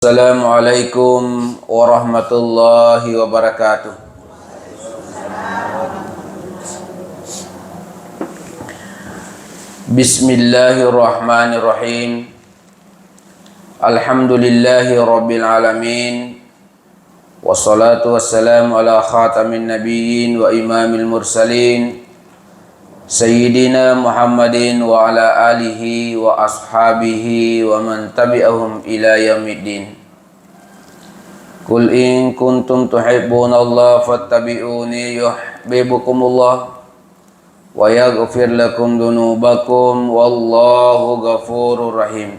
Assalamualaikum warahmatullahi wabarakatuh. Bismillahirrahmanirrahim. Alhamdulillahi rabbil alamin. Wassalatu wassalamu ala khatamin nabiyyin wa imamil mursalin, Sayyidina Muhammadin wa ala alihi wa ashabihi wa man tabi'ahum ila yaumiddin. Qul in kuntum tuhibbunallaha fattabi'uni yuhibbukumullah wa yaghfir lakum dunubakum wallahu ghafurur rahim.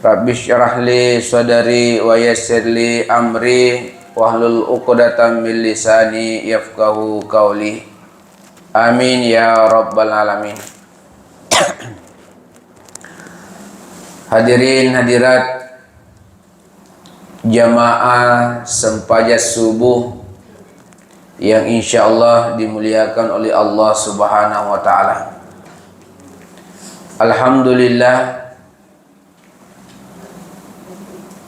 Rabbi syrah li sadri wa yassir li amri wahlul 'uqdatam min lisani yafqahu qawli. Amin ya rabbal alamin. Hadirin hadirat jamaah sempaja subuh yang insyaallah dimuliakan oleh Allah Subhanahu wa taala. Alhamdulillah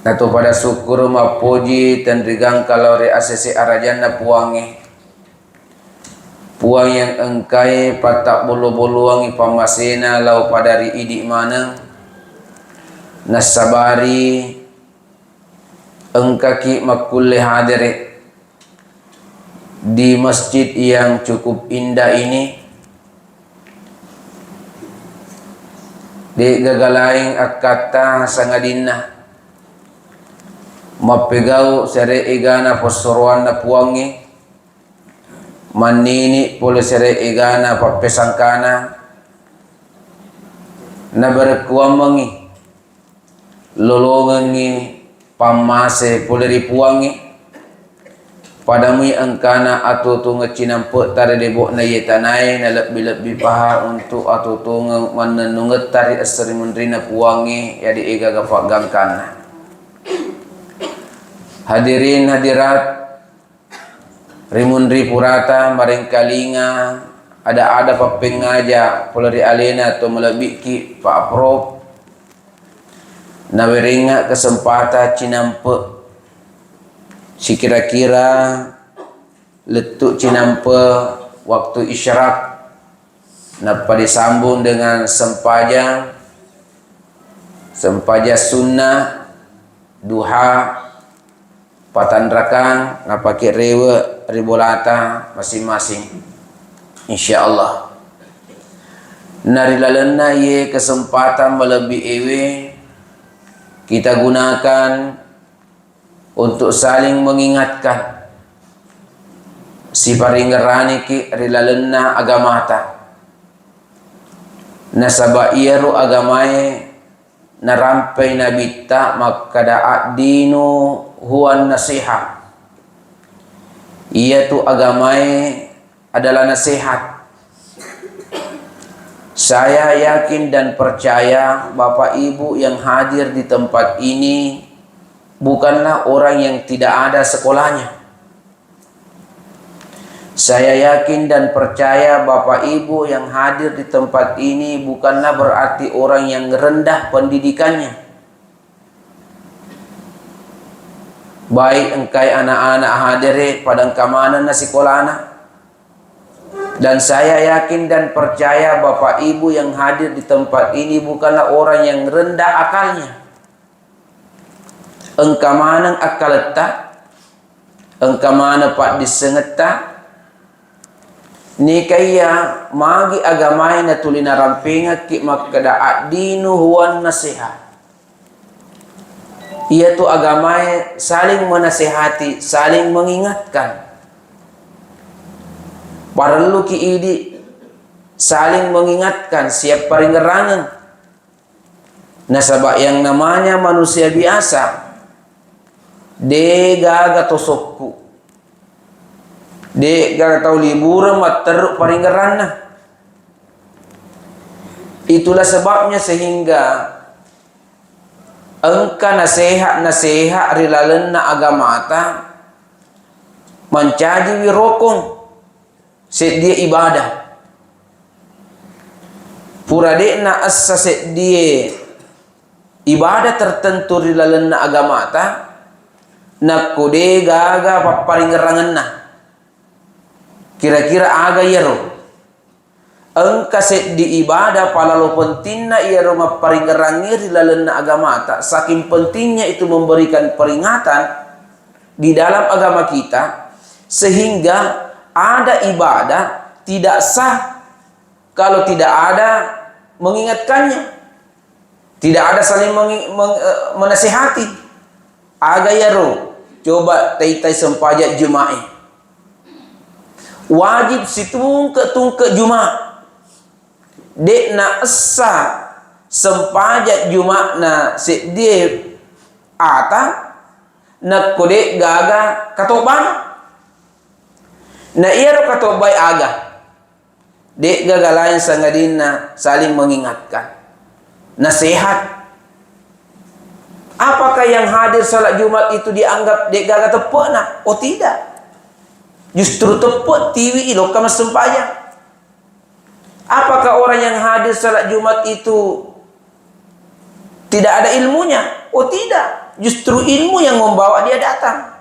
natu pada syukur mapuji tendrigang kalori asesi arajana puangi puang yang engkai patak bulu-buluangi pamasena lau padari idik mana nasabari engkaki makulle hadire di masjid yang cukup indah ini, di gagalaing akata sangadina mapegau sere igana posoruan na puangi manini pole sere igana papesangkana na berkuamangi lolongangi pamase pole ripuangi padamui angkana atau tunga cinampe tari debok na yetanai na lebih-lebih paha untuk atau tunga manenunget tari asri mundrina puangi ya di ega gapak gangkana. Hadirin hadirat Rimunri purata maring kalinga ada papengaja polari alena atau melebiki Pak Prof naweringa kesempatan cinampe si kira-kira letuk cinampe waktu isyarat napa disambung dengan sempaja sunnah duha patandrakang ngapake rewe ribolata masing-masing insyaallah. Narilalena ye kesempatan melebih ewe kita gunakan untuk saling mengingatkan si paringerani ki rilalena agamata nasaba iyaru agamae narampai nabita makada adinu huwan nasihat. Ia tu agamai adalah nasihat. Saya yakin dan percaya Bapak Ibu yang hadir di tempat ini bukanlah orang yang tidak ada sekolahnya. Saya yakin dan percaya Bapak Ibu yang hadir di tempat ini bukanlah berarti orang yang rendah pendidikannya. Baik engkai anak-anak hadire padang kamana na sekolahna. Dan saya yakin dan percaya Bapak Ibu yang hadir di tempat ini bukanlah orang yang rendah akalnya. Engkamanang akaleta, engkamana pak disengeta, ni kaya magi agamay na tulina rampinga ki makada adinu huwan nasihat. Ia tu agamai saling menasihati, saling mengingatkan. Perlu ki idi saling mengingatkan siap paringerangan. Nasabak yang namanya manusia biasa, de gaga tosokku, de gaga tau liburan materuk paringeranna. Itulah sebabnya sehingga engka nasihat rilalena agamata mencaji wirokon set dia ibadah pura dekna assa set dia ibadah tertentu di lalena agama ta nak kode gaga paparing gerangan na kira-kira aga yero engka set di ibadah palalo pentingna yero maparing gerangir di lalena agama ta saking pentingnya itu memberikan peringatan di dalam agama kita sehingga ada ibadah tidak sah kalau tidak ada mengingatkannya, tidak ada saling menasihati. Aga yaro coba tai sempajak Juma'i wajib tungke Juma'a dek na esa sempajak Juma'a na sedip ata nak kode gaga katoban na iyaro katobay aga dek gaga lain sangadin na saling mengingatkan nasihat. Apakah yang hadir salat Jumat itu dianggap dek gaga tepat nak? Oh tidak, justru tepat tiwi ilo kama sempayang. Apakah orang yang hadir salat Jumat itu tidak ada ilmunya? Oh tidak, justru ilmu yang membawa dia datang.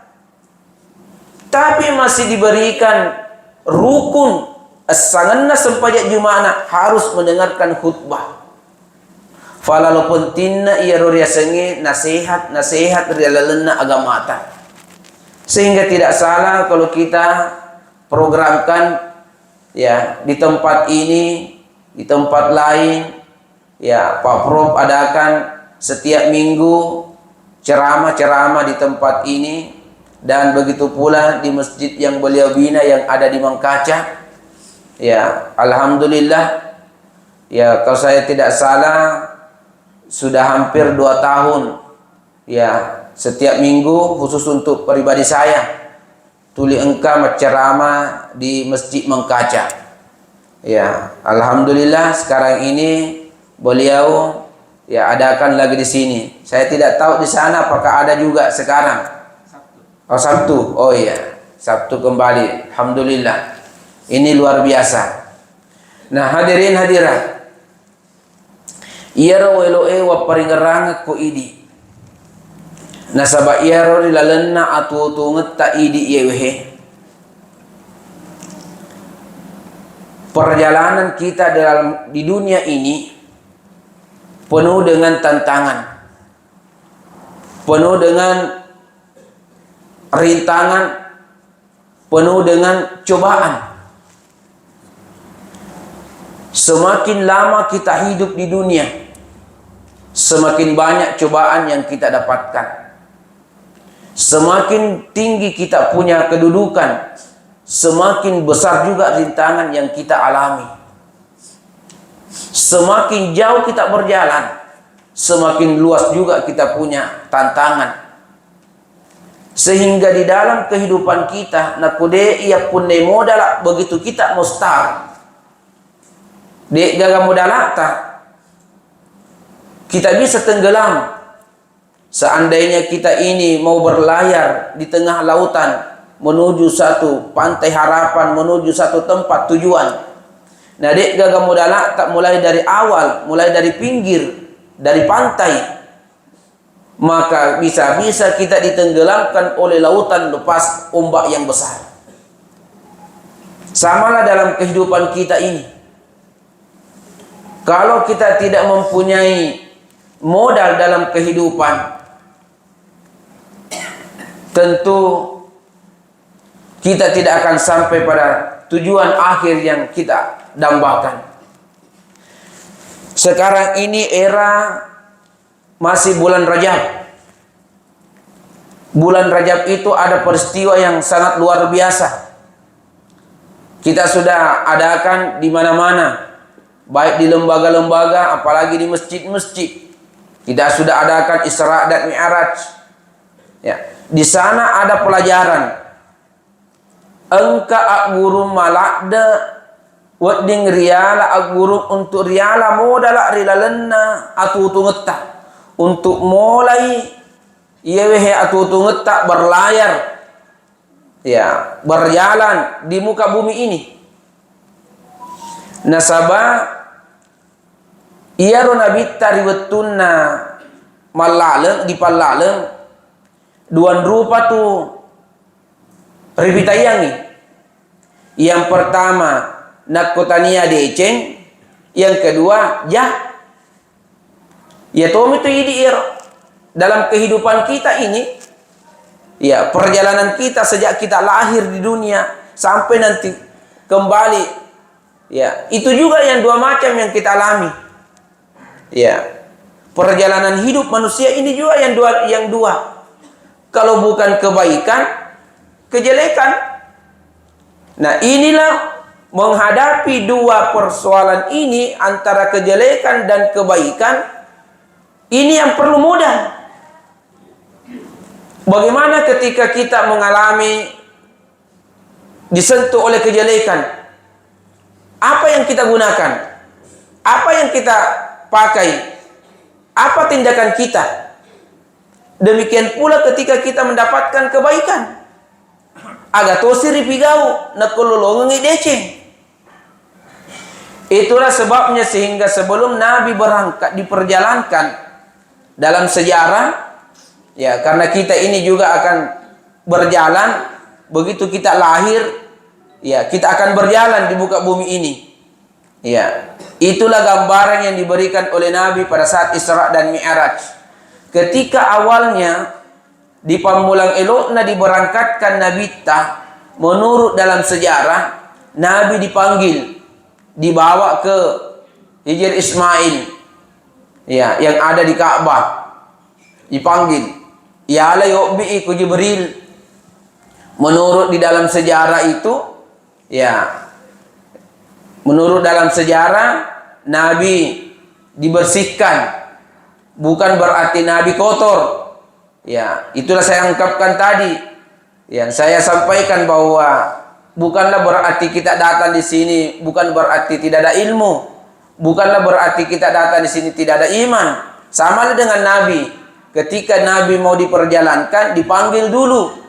Tapi masih diberikan rukun as-sanganna sempajak Juma'na harus mendengarkan khutbah. Falalo pentingna ia roria sengi nasihat rialalena agama ta. Sehingga tidak salah kalau kita programkan ya di tempat ini, di tempat lain ya Pak Prof adakan setiap minggu ceramah-ceramah di tempat ini dan begitu pula di masjid yang beliau bina yang ada di Mangkaca. Ya, alhamdulillah ya kalau saya tidak salah sudah hampir 2 tahun ya setiap minggu khusus untuk pribadi saya tuli engkau ceramah di Masjid Mangkaca. Ya, alhamdulillah sekarang ini beliau ya adakan lagi di sini. Saya tidak tahu di sana apakah ada juga sekarang. Oh Sabtu. Oh iya, Sabtu kembali. Alhamdulillah. Ini luar biasa. Nah, hadirin hadirat. Iyaro weloe wa paringerang ko idi. Nasaba iyaro lilalenna atu tunget ta idi yewehe. Perjalanan kita di dunia ini penuh dengan tantangan, penuh dengan rintangan, penuh dengan cobaan. Semakin lama kita hidup di dunia, semakin banyak cobaan yang kita dapatkan. Semakin tinggi kita punya kedudukan, semakin besar juga rintangan yang kita alami. Semakin jauh kita berjalan, semakin luas juga kita punya tantangan. Sehingga di dalam kehidupan kita, nakude ia punne modal begitu kita mustar. Dek gaga modal kita bisa tenggelam. Seandainya kita ini mau berlayar di tengah lautan menuju satu pantai harapan, menuju satu tempat tujuan. Nah, dek gaga modal tak mulai dari awal, mulai dari pinggir, dari pantai, maka bisa-bisa kita ditenggelamkan oleh lautan lepas ombak yang besar. Samalah dalam kehidupan kita ini. Kalau kita tidak mempunyai modal dalam kehidupan, tentu kita tidak akan sampai pada tujuan akhir yang kita dambakan. Sekarang ini era masih bulan Rajab. Bulan Rajab itu ada peristiwa yang sangat luar biasa. Kita sudah adakan di mana-mana, baik di lembaga-lembaga, apalagi di masjid-masjid. Kita sudah adakan Isra dan Mi'raj. Ya, di sana ada pelajaran. Engka aguru malakda wading riala aguru untuk riala modala rilalenna atu tungeta untuk mulai yewehe atu tungeta berlayar ya berjalan di muka bumi ini. Nasaba iyaro nabi tariwattunna malaleng di palaleng duan rupa tu ribitayangi. Yang pertama nakotania deceng, yang kedua ya tom itu idi dalam kehidupan kita ini, ya perjalanan kita sejak kita lahir di dunia sampai nanti kembali, ya itu juga yang dua macam yang kita alami. Ya, perjalanan hidup manusia ini juga yang dua. Kalau bukan kebaikan, kejelekan. Nah, inilah menghadapi dua persoalan ini antara kejelekan dan kebaikan. Ini yang perlu modal. Bagaimana ketika kita mengalami disentuh oleh kejelekan? Apa yang kita gunakan? Apa yang kita pakai? Apa tindakan kita? Demikian pula ketika kita mendapatkan kebaikan. Aga tosiri pigau nakululungi deceng. Itulah sebabnya sehingga sebelum Nabi berangkat diperjalankan dalam sejarah, ya karena kita ini juga akan berjalan, begitu kita lahir, ya kita akan berjalan di muka bumi ini. Ya, itulah gambaran yang diberikan oleh Nabi pada saat Isra dan Mi'raj. Ketika awalnya di pamulang elokna diberangkatkan Nabi menurut dalam sejarah, Nabi dipanggil, dibawa ke Hijr Ismail, ya yang ada di Ka'bah, dipanggil, ya la yu'bi ku Jibril. Menurut di dalam sejarah itu, ya menurut dalam sejarah Nabi dibersihkan, bukan berarti Nabi kotor. Ya, itulah saya ungkapkan tadi. Yang saya sampaikan bahwa bukanlah berarti kita datang di sini bukan berarti tidak ada ilmu. Bukanlah berarti kita datang di sini tidak ada iman. Sama dengan Nabi. Ketika Nabi mau diperjalankan, dipanggil dulu.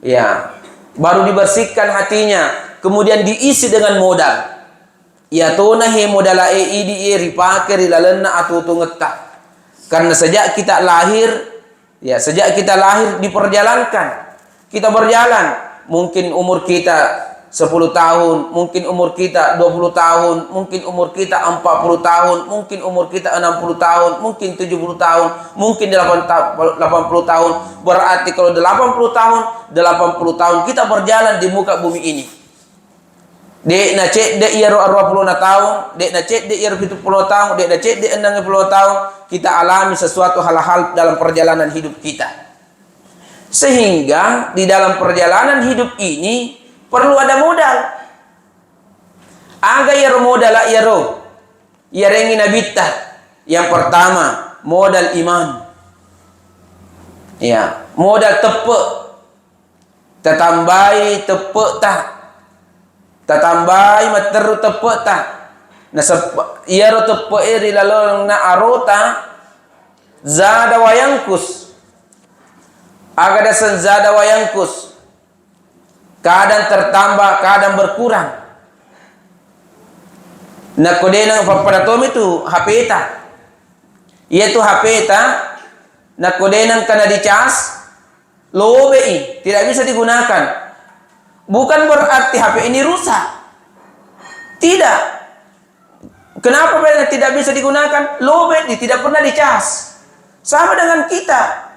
Ya, baru dibersihkan hatinya, kemudian diisi dengan modal. Ya tonahe modala idi ripake rilalena atutu ngetah. Karena sejak kita lahir, ya sejak kita lahir diperjalankan. Kita berjalan, mungkin umur kita 10 tahun, mungkin umur kita 20 tahun, mungkin umur kita 40 tahun, mungkin umur kita 60 tahun, mungkin 70 tahun, mungkin 80 tahun. Berarti kalau 80 tahun kita berjalan di muka bumi ini. Dek na cek dek iya 20 tahun, dek na cek dek iya 70 tahun, dek na cek dek 60 tahun, kita alami sesuatu hal-hal dalam perjalanan hidup kita. Sehingga di dalam perjalanan hidup ini perlu ada modal. Aga ya modal ya ro. Ya rengi nabita. Yang pertama, modal iman. Ya, modal tepuk. Tetambai tepuk tak. Tetambai materu tepuk tak. Na iya ro tepuk iri lalu na arota zada wayangkus. Aga dasan zada wayangkus. Kadang tertambah, kadang berkurang. Nah kodena pada tom itu HP ta. Yaitu HP ta. Nah kodena kena dicas lobe tidak bisa digunakan. Bukan berarti HP ini rusak. Tidak. Kenapa tidak bisa digunakan? Lobe tidak pernah dicas. Sama dengan kita.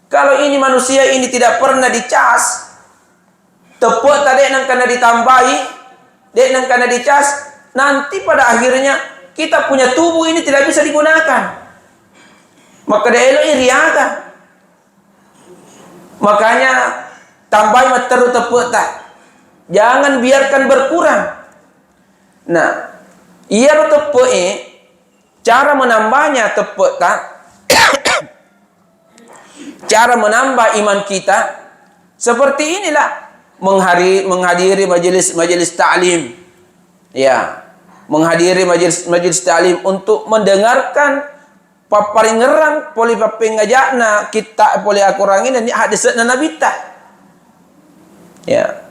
Kalau ini manusia ini tidak pernah dicas, tepuk tadi nang kena ditambahi, dek nang kena dicas, nanti pada akhirnya kita punya tubuh ini tidak bisa digunakan. Maka dia iriaga. Makanya tambahi materu tepuk tak. Jangan biarkan berkurang. Nah, iya tepuk cara menambahnya tepuk tak. Cara menambah iman kita seperti inilah. Menghadiri majelis ta'lim. Ya, menghadiri majelis ta'lim untuk mendengarkan paparing ngerang poli papengajakna kita poli akurangin dan hadisna Nabi ta. Ya.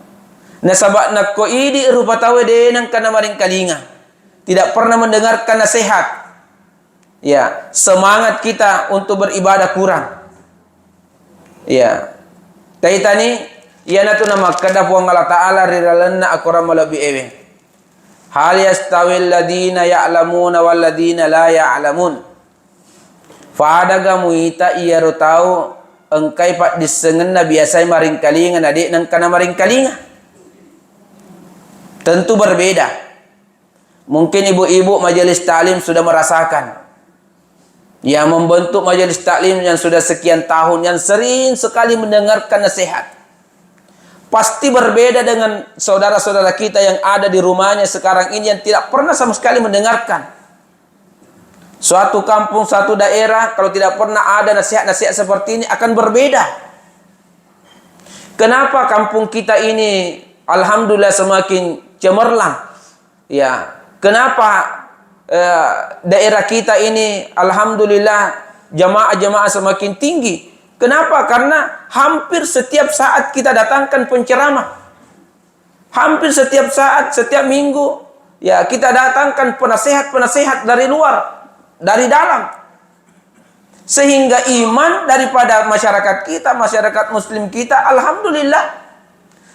Nasabak nak ko idi rupa tawe de nang kana maring kalinga. Tidak pernah mendengarkan nasihat. Ya, semangat kita untuk beribadah kurang. Ya. Taitani yana tu nama kada puang Allah Ta'ala riralanna akura malabi ewe. Hal yastawil ladina ya'lamuna wal ladina la ya'lamun. Fadaga muita iya ro tau engkai pak disengen na biasai maring kalinga adik nang kana maring kalinga. Tentu berbeda. Mungkin ibu-ibu majelis taklim sudah merasakan. Yang membentuk majelis taklim yang sudah sekian tahun, yang sering sekali mendengarkan nasihat. Pasti berbeda dengan saudara-saudara kita yang ada di rumahnya sekarang ini yang tidak pernah sama sekali mendengarkan. Suatu kampung, suatu daerah, kalau tidak pernah ada nasihat-nasihat seperti ini akan berbeda. Kenapa kampung kita ini alhamdulillah semakin cemerlang? Ya, kenapa daerah kita ini alhamdulillah jamaah-jamaah semakin tinggi? Kenapa? Karena hampir setiap saat kita datangkan penceramah. Hampir setiap saat, setiap minggu, ya kita datangkan penasehat-penasehat dari luar, dari dalam. Sehingga iman daripada masyarakat kita, masyarakat muslim kita, alhamdulillah.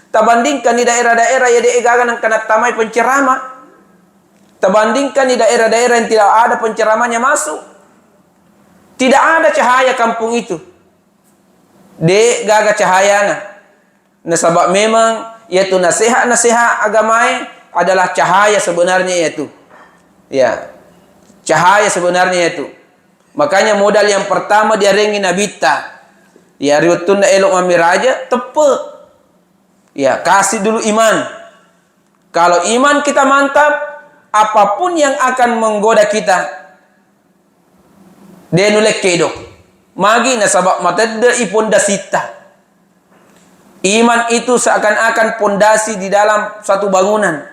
Tak bandingkan di daerah-daerah yang diegagan yang kena tamai penceramah. Tak bandingkan di daerah-daerah yang tidak ada penceramahnya masuk. Tidak ada cahaya kampung itu. Gaga cahayana. Nah, sebab memang yaitu nasihat-nasihat agama adalah cahaya sebenarnya yaitu. Ya. Cahaya sebenarnya itu. Makanya modal yang pertama dia rengi nabita. Ya riwatun elok mamiraja tepe. Ya, kasih dulu iman. Kalau iman kita mantap, apapun yang akan menggoda kita denulek kedo. Magi nasabak matadda pondasita. Iman itu seakan-akan pondasi di dalam satu bangunan.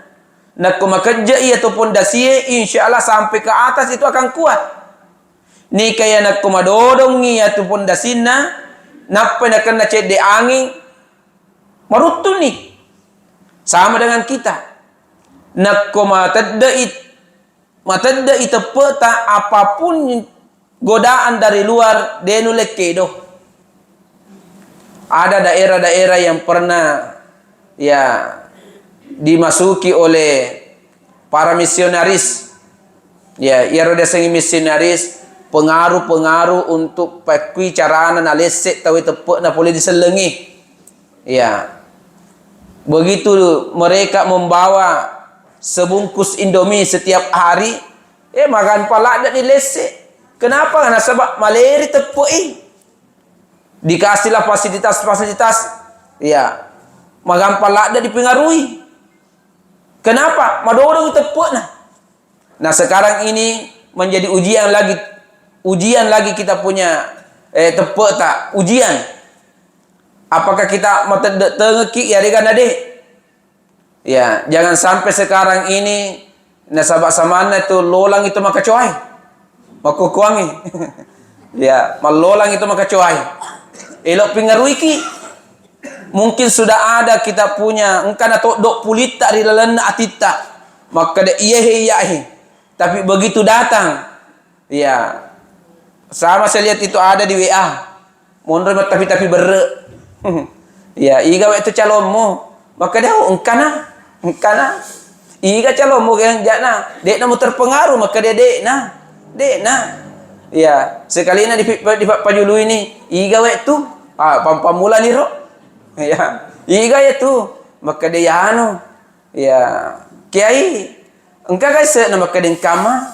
Nak kumakerja ia tu pondasi insyaallah sampai ke atas itu akan kuat. Ni kaya nak kumadodong ia tu pondasina napa nak kena cede angin marutun ni. Sama dengan kita. Nak kumatadda itu peta apapun godaan dari luar denulek kedo. Ada daerah-daerah yang pernah ya dimasuki oleh para misionaris. Ya, ia roda sengi misionaris pengaruh-pengaruh untuk pakui carana na lesek tahu tepuk na boleh diselengi. Ya. Begitu mereka membawa sebungkus Indomie setiap hari, makan pala ada di lesek. Kenapa? Karena sebab maleri tepuk dikasihlah fasilitas-fasilitas, ya, makan pala ada dipengaruhi. Kenapa? Madorong tepuk nah. Nah sekarang ini menjadi ujian lagi kita punya tepuk tak ujian. Apakah kita mau tengeki ya dengan adik? Ya, jangan sampai sekarang ini nasabak samana itu lolang itu maka coai. Maka kuangi. Ya, malolang itu maka coai. Elok pengaruhi ki. Mungkin sudah ada kita punya engkan atau dok pulita di dalam atita. Maka dia iya. Tapi begitu datang, ya, sama saya lihat itu ada di WA. Mundur tapi berre. Ya, iga itu calonmu. Maka dia engkana. Iga calonmu yang jana. Dek namu terpengaruh maka dia dek nah. Ya, sekali ini di pajulu ini iga itu pamula ni ro. Ya, iga itu maka dia anu. Ya, kiai engkau guys nama kedeng kama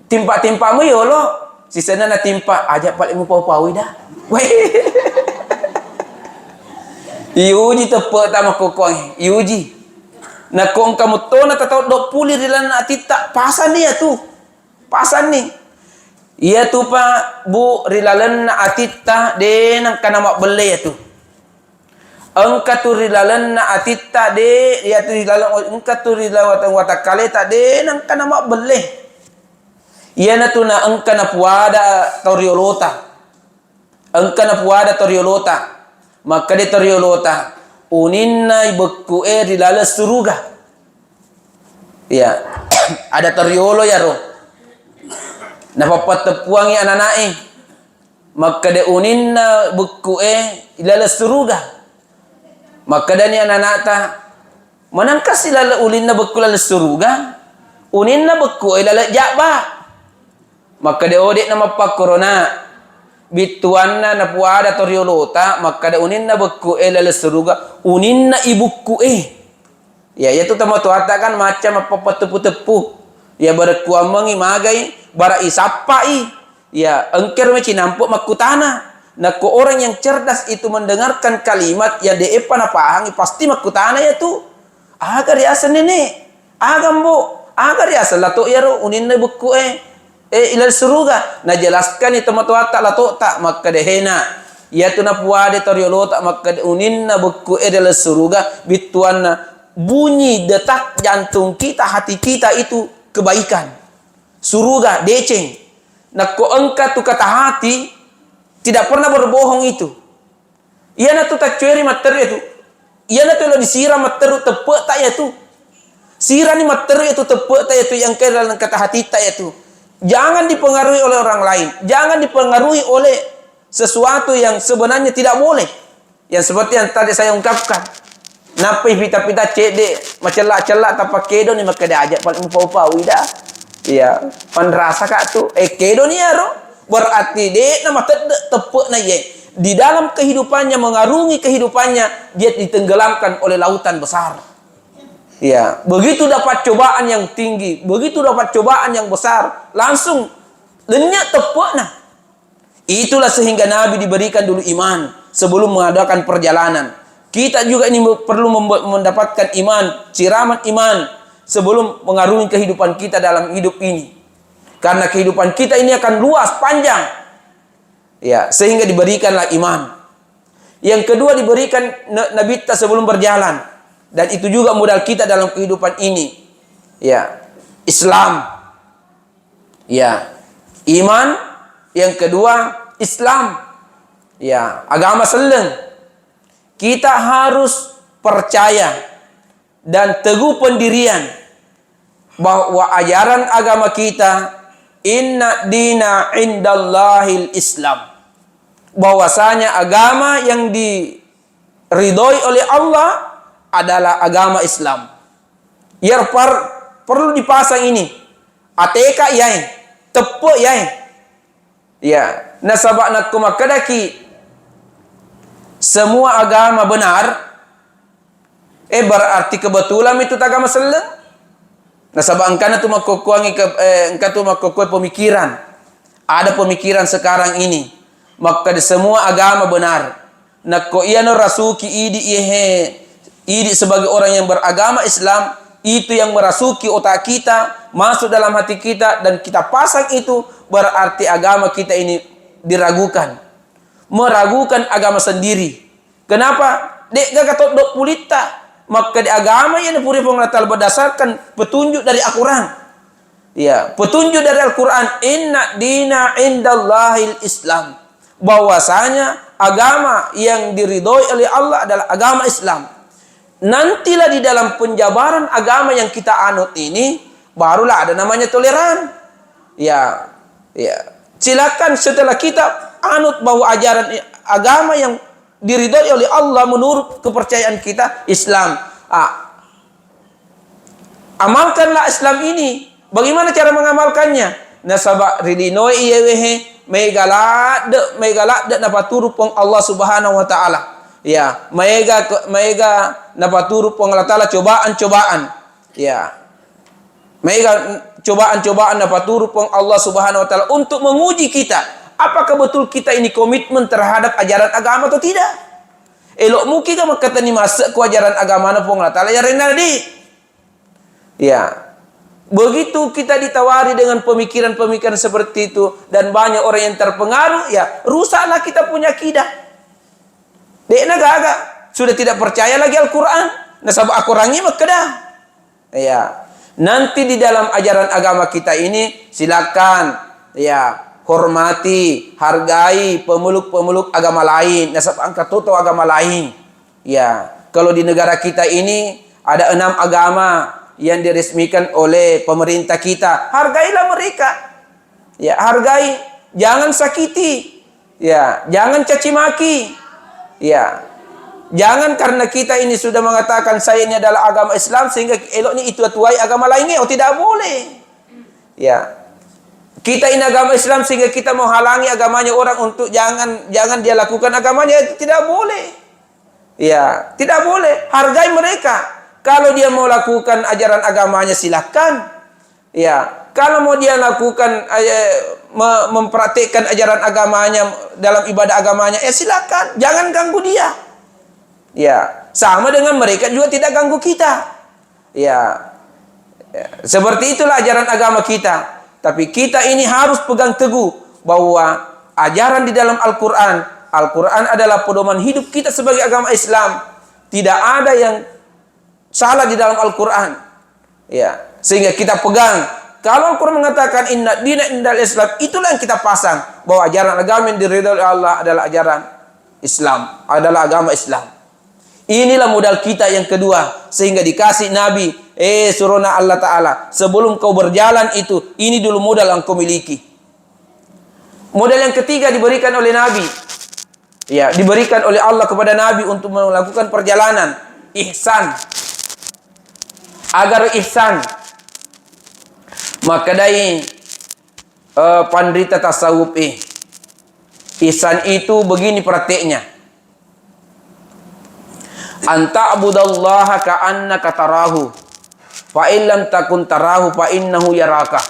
timpa-timpamu yo lo. Sisana na timpa aja paling mu pau-pau dah. Weh. Iuji tepe tama kokong. Iuji. Na kong kamu to na tatau dok puli rilan atita pasan dia tu. Pasan ni. Ia tu pa bu rilalan na atita de nang kana mak bele tu. Engka tu rilalan na atita de ia tu rilalan engka tu rilawat watakale ta de nang kana mak bele. Ia na tu na engka na puada toriolota. Engka na puada toriolota. Maka di toriolota uninna ibekku rilala suruga. Ya, ada toriolo ya roh. Na papatepuangi ananae. Maka de uninna buku ilala suruga. Maka dani ananata manangkas ilala ulinna buku ilala suruga. Uninna buku ilala jaba. Maka de odek nama pak corona. Bituanna na puada toriolota. Maka de uninna buku ilala suruga. Uninna ibuku Ya itu tama tuata kan macam apa tepu-tepu. Ya berkuamangi magai bara isapai. Ya, engker meci nampuk makutana. Nah, ko orang yang cerdas itu mendengarkan kalimat yang deepa na pahangi pasti makutana ya tu. Agar ya nene. Agam bu, agar ya lato ya ro uninna buku ilal suruga. Nah jelaskan itu matuata lato tak maka dehena. Ya tu na puade toriolo tak maka uninna buku ilal suruga bituanna bunyi detak jantung kita hati kita itu kebaikan. Suruga deceng. Nah, ko engka tu kata hati tidak pernah berbohong itu. Ia na tu tak cueri materi itu. Ia na tu lo disiram materi tepuk tak ya tu. Sirani materi itu tepuk tak ya tu yang kira dalam kata hati tak ya tu. Jangan dipengaruhi oleh orang lain. Jangan dipengaruhi oleh sesuatu yang sebenarnya tidak boleh. Yang seperti yang tadi saya ungkapkan. Napi pita-pita cedek macelak-celak tak kedo ni maka dia ajak paling upau-upau dah. Iya, penrasa kak tu kedo ni aro berarti dek nama tepuk na ye di dalam kehidupannya mengarungi kehidupannya dia ditenggelamkan oleh lautan besar. Iya, begitu dapat cobaan yang tinggi, begitu dapat cobaan yang besar, langsung lenyap tepuk na. Itulah sehingga Nabi diberikan dulu iman sebelum mengadakan perjalanan. Kita juga ini perlu mendapatkan iman, siraman iman sebelum mengarungi kehidupan kita dalam hidup ini. Karena kehidupan kita ini akan luas, panjang. Ya, sehingga diberikanlah iman. Yang kedua diberikan Nabi kita sebelum berjalan. Dan itu juga modal kita dalam kehidupan ini. Ya, Islam. Ya, iman. Yang kedua, Islam. Ya, agama seleng. Kita harus percaya dan teguh pendirian bahwa ajaran agama kita inna dina indallahil Islam. Bahwasanya agama yang diridhoi oleh Allah adalah agama Islam. Perlu dipasang ini. ATK yai, tepuk yai. Ya, nasabak nak kumakadaki semua agama benar. Berarti kebetulan itu agama seleng. Nasabak engkana tu makokuangi engkau tu makokuai pemikiran. Ada pemikiran sekarang ini. Maka semua agama benar. Nako iya no rasuki idi sebagai orang yang beragama Islam itu yang merasuki otak kita, masuk dalam hati kita dan kita pasang itu berarti agama kita ini diragukan. Meragukan agama sendiri. Kenapa? Dek gatot dok pulita. Maka di agama yang puri penglihatan berdasarkan petunjuk dari Al-Quran. Ya, petunjuk dari Al-Quran. Inna dina indallahil Islam. Bahwasanya agama yang diridhoi oleh Allah adalah agama Islam. Nantilah di dalam penjabaran agama yang kita anut ini, barulah ada namanya toleran. Ya, silakan setelah kita anut bahwa ajaran agama yang diridhoi oleh Allah menurut kepercayaan kita Islam. Amalkanlah Islam ini. Bagaimana cara mengamalkannya? Nasabak ridinoi iyewehe megalak de napaturu pong Allah Subhanahu wa taala. Ya, mega napaturu pong Allah taala cobaan-cobaan. Ya. Mega cobaan-cobaan napaturu pong Allah Subhanahu wa taala untuk menguji kita. Apakah betul kita ini komitmen terhadap ajaran agama atau tidak? Elok mungkin kan kata ni masuk ke ajaran agama na pong Allah taala ya renadi. Ya. Begitu kita ditawari dengan pemikiran-pemikiran seperti itu dan banyak orang yang terpengaruh, ya rusaklah kita punya akidah. Dekna gaga sudah tidak percaya lagi Al-Quran. Nasabah Al-Qurannya makedah. Ya, nanti di dalam ajaran agama kita ini silakan ya hormati, hargai pemeluk-pemeluk agama lain. Nasabah angkat toto agama lain. Ya, kalau di negara kita ini ada 6 agama yang diresmikan oleh pemerintah kita, hargailah mereka. Ya, hargai, jangan sakiti. Ya, jangan caci maki. Ya. Jangan karena kita ini sudah mengatakan saya ini adalah agama Islam sehingga eloknya itu tuai agama lainnya. Oh, tidak boleh. Ya. Kita ini agama Islam sehingga kita menghalangi agamanya orang untuk jangan dia lakukan agamanya, itu tidak boleh. Ya, tidak boleh. Hargai mereka. Kalau dia mau lakukan ajaran agamanya silakan. Ya, kalau mau dia lakukan mempraktikkan ajaran agamanya dalam ibadah agamanya, silakan. Jangan ganggu dia. Ya, sama dengan mereka juga tidak ganggu kita. Ya, seperti itulah ajaran agama kita. Tapi kita ini harus pegang teguh bahwa ajaran di dalam Al-Quran, Al-Quran adalah pedoman hidup kita sebagai agama Islam. Tidak ada yang salah di dalam Al-Quran. Ya, sehingga kita pegang. Kalau Al-Quran mengatakan inna dina indal Islam, itulah yang kita pasang bahwa ajaran agama yang diridhoi oleh Allah adalah ajaran Islam, adalah agama Islam. Inilah modal kita yang kedua, sehingga dikasih Nabi, surona Allah Ta'ala, sebelum kau berjalan itu, ini dulu modal yang kau miliki. Modal yang ketiga diberikan oleh Nabi, ya, diberikan oleh Allah kepada Nabi untuk melakukan perjalanan, ihsan. Agar ihsan, maka dari pandrita tasawuf ihsan itu begini prakteknya. Anta abudallaha ka'annaka tarahu fa illam takun tarahu fa innahu yaraka.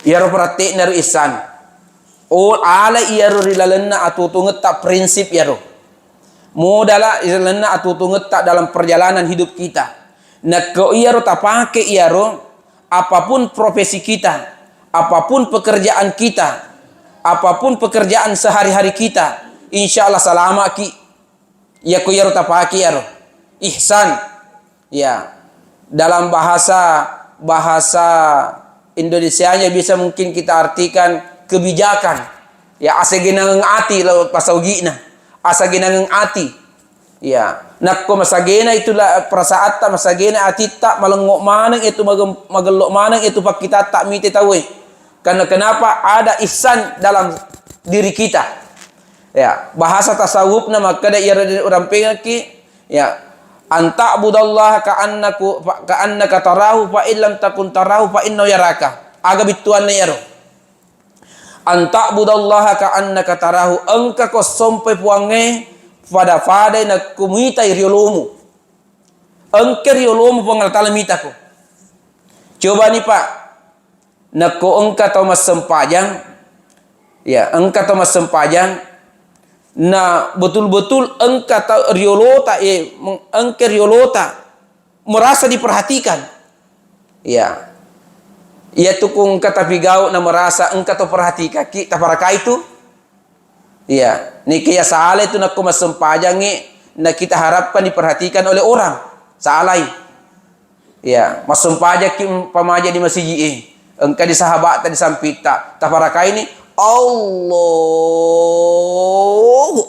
Yaro praktik naru ihsan. O ala yaro rilalenna atutu ngeta prinsip yaro. Modala rilalenna atutu ngeta dalam perjalanan hidup kita. Nak ko yaro tapake yaro apapun profesi kita, apapun pekerjaan kita, apapun pekerjaan sehari-hari kita, insyaallah salama ki. Ya ko yaro tapaki yaro ihsan. Ya, dalam bahasa Indonesianya bisa mungkin kita artikan kebijakan. Ya, asagenang ati laut pasaugina, asagenang ati. Ya, nakko masagena itulah prasaat ta masagena atita malengok maneng itu magelok maneng itu pak kita tak mite tahu. Karena kenapa ada ihsan dalam diri kita. Ya, bahasa tasawuf nama kada ia orang pengaki, ya, anta budallaha ka'annaka tarahu fa illam takun tarahu fa innahu yaraka. Aga bituan na yaro. Anta budallaha ka'annaka tarahu, engka ko sompai puange pada na kumita riolomu. Engke riolomu pengaltala mita ko. Coba nih Pak, nako engka tau mas sempajang, ya, engka tau mas sempajang. Nah, betul-betul engkau riolota, engkau riolota merasa diperhatikan. Ya, ia tukung kata pigau na merasa engkau perhatikan kita para itu. Ya, niki ya salah itu nak mas sempajangi, na kita harapkan diperhatikan oleh orang. Salai. Ya, mas sempajak pamaja di masjid engkau di sahabat tadi sampita. Taparakai ini Allahu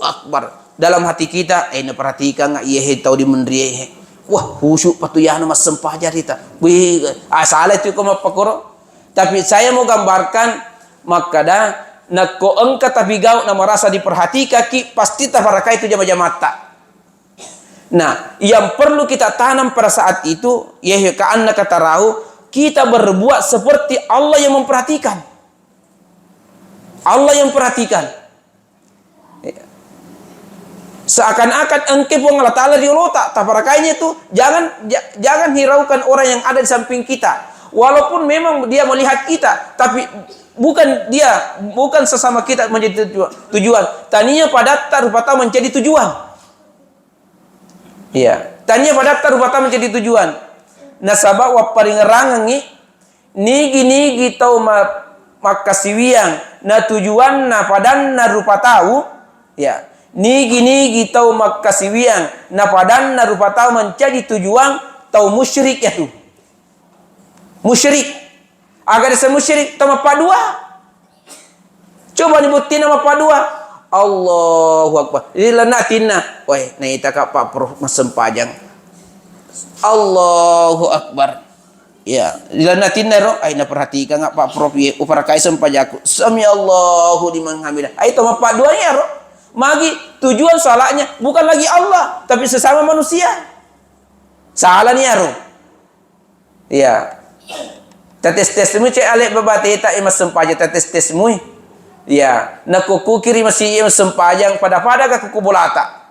Akbar. Dalam hati kita, perhatikan nggak iya tahu di mendrie. Wah, khusyuk patuyana mas sempah jarita. Wih, salah itu kau mapakoro. Tapi saya mau gambarkan makada nakko engka tapi gau na merasa diperhatikan ki pasti tafarakai itu jama-jama mata. Nah, yang perlu kita tanam pada saat itu, ka'annaka tarahu, kita berbuat seperti Allah yang memperhatikan. Allah yang perhatikan. Seakan-akan engke pun Allah Ta'ala diolota. Taparakainya itu jangan hiraukan orang yang ada di samping kita. Walaupun memang dia melihat kita, tapi bukan sesama kita menjadi tujuan. Taninya pada tarupata menjadi tujuan. Iya, taninya pada tarupata menjadi tujuan. Nasabak wa paringerangan nigi tau makasiwiang na tujuan na padan na rupa tahu, ya, nigi tau makasiwiang na padan na rupa tahu menjadi tujuan tau musyrik ya tu. Musyrik. Agar desa musyrik tama padua. Coba nyebutin nama padua. Allahu Akbar. Ilana tina. Woi, nai tak Pak Prof masem pajang. Allahu Akbar. Ya, dilana tinero ay naperhatikan nga Pak Prof upara kaisem pajaku. Sami Allahu liman hamidah. Ay to mapak duanya ro. Magi tujuan salahnya bukan lagi Allah, tapi sesama manusia. Salah ni ro. Ya. Tetes mu cek alek babate tak emas sempaja tetes mu. Ya, nakuku kiri masih emas sempajang pada ka kuku bolata.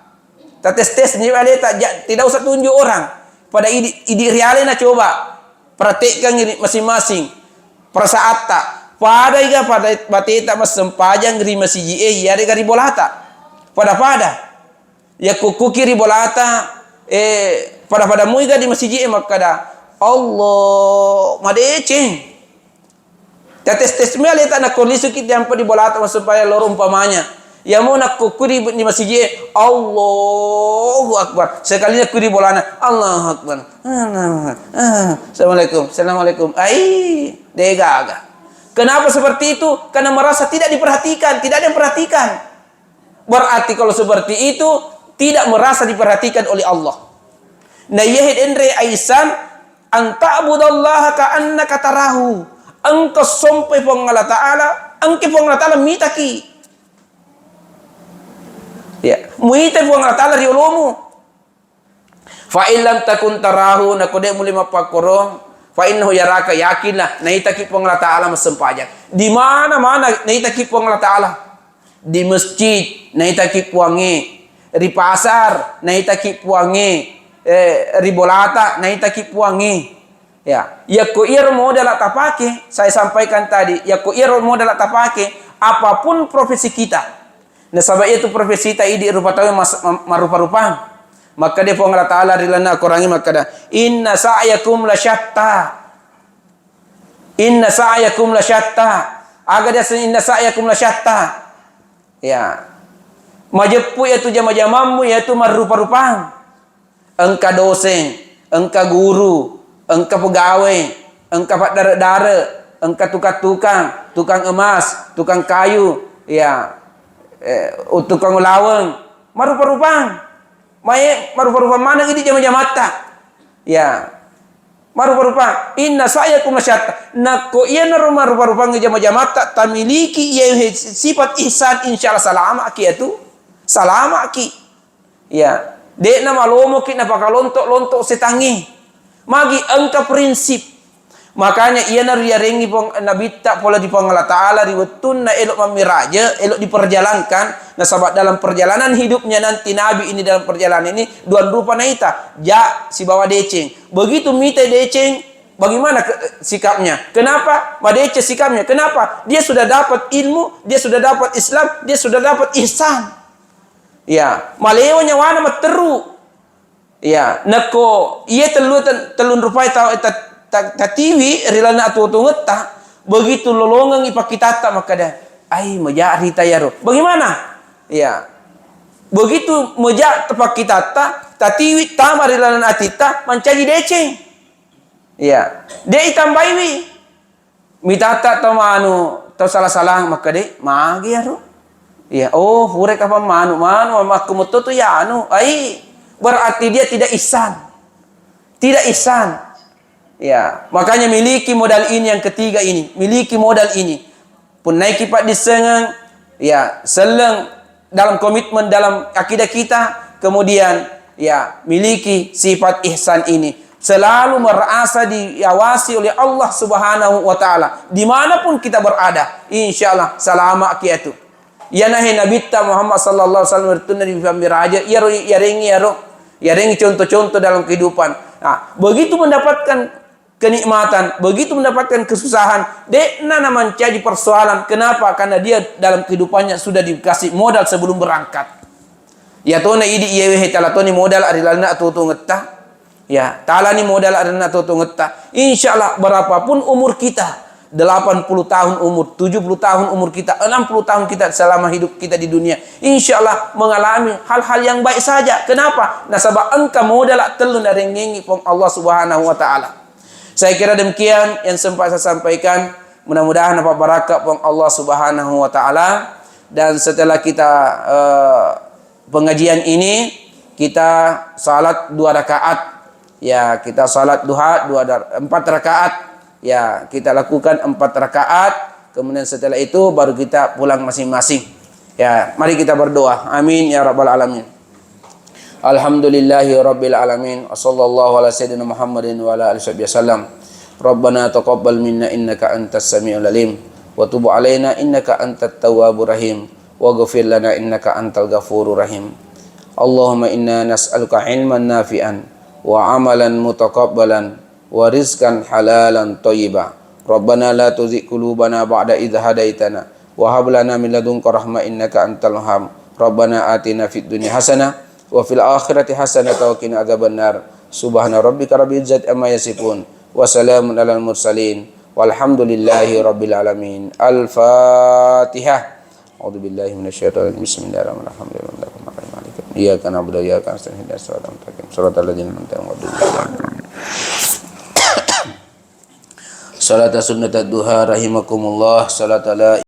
Tetes ni alek tak tidak usah tunjuk orang. Pada idi reale na coba praktekkan masing-masing persaat tak pada iga pada bateta mas sempajang geri masih ya de gari bolata pada ya kuku kiri bolata pada muiga di masih makada Allah madeceng tes mele tak nak kondisi kita yang di bolata mas supaya lor umpamanya ya mau nak kuku di masih Allahu Akbar sekali nak kuri bolana Allahu Akbar Assalamualaikum ai degaga. Kenapa seperti itu? Karena merasa tidak diperhatikan, tidak ada yang perhatikan. Berarti kalau seperti itu tidak merasa diperhatikan oleh Allah. Na yahidendre aisan an ta'budallaha ka'annaka tarahu. Engkau sampai Allah Ta'ala, engkau Allah Ta'ala mitaki. Ya, muita buang Allah riulumu. Fa illam takun tarahu nakode muli mapakoro fa innahu yaraka yakinlah naitaki buang Allah Taala mesempajak. Di mana-mana naitaki buang Allah Taala. Di masjid naitaki puange, di pasar naitaki puange, ribolata naitaki puange. Ya, ko ir modal tapake, saya sampaikan tadi, ko ir modal tapake apapun profesi kita. Nah sebab itu profesi ta idi rupa tahu marupa-rupa. Maka dia Allah Ta'ala rilana kurangi maka dah inna sa'yakum lasyatta. Inna sa'yakum lasyatta. Aga dia inna sa'yakum lasyatta. Ya. Majepu yaitu jama-jamamu yaitu marupa-rupa. Engka dosen, engka guru, engka pegawai, engka pak dara-dara, engka tukang-tukang, tukang emas, tukang kayu, ya. Tukang lawang marupa-rupa marupa-rupa mana ini jama-jamata ya marupa-rupa inna sa'yakum lasyatta nako iya marupa-rupa jama-jamata tamiliki ia sifat ihsan insyaallah salama aki itu salama aki ya dek nama lomo kita pakalontok-lontok setangi magi engka prinsip. Makanya ia nariyarengi pong nabi tak pola di pong Allah Ta'ala riwetun na elok mamiraja, elok diperjalankan. Nah sahabat dalam perjalanan hidupnya nanti Nabi ini dalam perjalanan ini dua rupa naita. Ja si bawa deceng. Begitu mita deceng, bagaimana sikapnya? Kenapa? Madece sikapnya. Kenapa? Dia sudah dapat ilmu, dia sudah dapat Islam, dia sudah dapat ihsan. Ya, malewanya wana materu. Ya, nako ia telun rupai tahu tatiwi rilana atu ngeta begitu lolongang ipakitata maka dah ai majari tayaro bagaimana ya begitu meja tepak kitata tatiwi tamar rilana atita mancaji deceng ya de itambaiwi mitata tamanu tau salah-salah maka de magi aro ya oh hurek apa manu aku mutu tu ya anu ai berarti dia tidak ihsan ya, makanya miliki modal ini yang ketiga ini, miliki modal ini. Pun naik kipat disengang, ya, seleng dalam komitmen dalam akidah kita, kemudian ya, miliki sifat ihsan ini. Selalu merasa diawasi oleh Allah Subhanahu wa taala dimanapun kita berada. Insyaallah salama kiatu. Ya nahi Nabi Muhammad sallallahu alaihi wasallam bertunda di pamiraja, ya rengi contoh-contoh dalam kehidupan. Nah, begitu mendapatkan kenikmatan, begitu mendapatkan kesusahan, dekna mencari persoalan. Kenapa? Karena dia dalam kehidupannya sudah dikasih modal sebelum berangkat. Ya tona idi iyewe tala toni modal arilana atutu ngeta. Ya, tala ni modal arilana atutu ngeta. Insyaallah berapapun umur kita, 80 tahun umur, 70 tahun umur kita, 60 tahun kita selama hidup kita di dunia, insyaallah mengalami hal-hal yang baik saja. Kenapa? Nasabah engka modal telun dari ngengi pong Allah Subhanahu wa taala. Saya kira demikian yang sempat saya sampaikan. Mudah-mudahan dapat barakah pun Allah Subhanahu wa taala. Dan setelah kita pengajian ini, kita salat 2 rakaat Ya, kita salat duha 4 rakaat. Ya, kita lakukan 4 rakaat. Kemudian setelah itu baru kita pulang masing-masing. Ya, mari kita berdoa. Amin ya rabbal alamin. Alhamdulillahi rabbil alamin. Wassallallahu ala sayyidina Muhammadin wa ala alihi wasallam. Rabbana taqabbal minna innaka antas samiul alim wa tub alaina innaka antat tawwabur rahim waghfir lana innaka antal ghafurur rahim. Allahumma inna nas'aluka ilman nafi'an wa amalan mutaqabbalan wa rizqan halalan thayyiba. Rabbana la tuzigh qulubana ba'da idh hadaitana wa hab lana min ladunka rahmah innaka antal wahhab. Rabbana atina fid dunya hasanah wa fil akhirati hasanah wa qina adzabannar. Subhana rabbika rabbil izzati amma yasifun wa salamun alal mursalin walhamdulillahi rabbil alamin. Al-Fatihah. A'udzu billahi minasyaitonir rajim. Bismillahirrahmanirrahim. Iyyaka na'budu wa iyyaka nasta'in. Ihdinas siratal mustaqim. Shiratal ladzina an'amta 'alaihim. Salat sunnat duha rahimakumullah. Salat ala